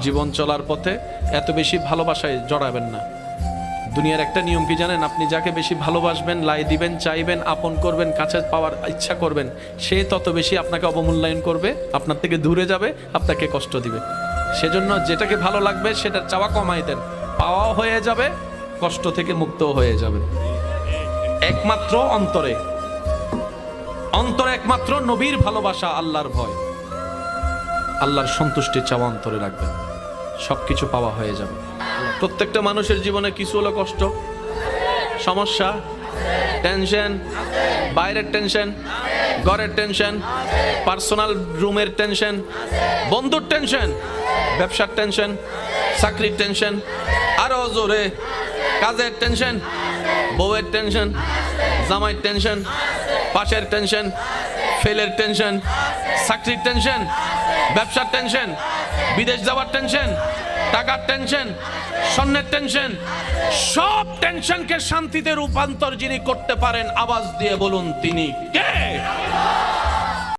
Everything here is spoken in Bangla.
জীবন চলার পথে এত বেশি ভালোবাসায় জড়াবেন না। দুনিয়ার একটা নিয়ম কি জানেন? আপনি যাকে বেশি ভালোবাসবেন, লাই দিবেন, চাইবেন, আপন করবেন, কাছে পাওয়ার ইচ্ছা করবেন, সে তত বেশি আপনাকে অবমূল্যায়ন করবে, আপনার থেকে দূরে যাবে, আপনাকে কষ্ট দিবে। সেজন্য যেটাকে ভালো লাগবে সেটার চাওয়া কমাই দেন, পাওয়াও হয়ে যাবে, কষ্ট থেকে মুক্ত হয়ে যাবে। একমাত্র অন্তরে একমাত্র নবীর ভালোবাসা, আল্লাহর ভয়, আল্লাহর সন্তুষ্টি চাওয়া অন্তরে রাখবেন, সবকিছু পাওয়া হয়ে যাবে। প্রত্যেকটা মানুষের জীবনে কিছু হলো কষ্ট, সমস্যা, টেনশন, বাইরের টেনশন, ঘরের টেনশন, পার্সোনাল রুমের টেনশন, বন্ধুর টেনশন, ব্যবসার টেনশন, চাকরির টেনশন, আরো জোরে কাজের টেনশন, বউয়ের টেনশন, জামাইয়ের টেনশন, পাশের টেনশন, ফেলের টেনশন, চাকরির টেনশন, ব্যবসার টেনশন, বিদেশ যাওয়ার টেনশন, টাকার টেনশন, স্বর্ণের টেনশন, সব টেনশনকে শান্তিতে রূপান্তর যিনি করতে পারেন, আওয়াজ দিয়ে বলুন তিনি কে?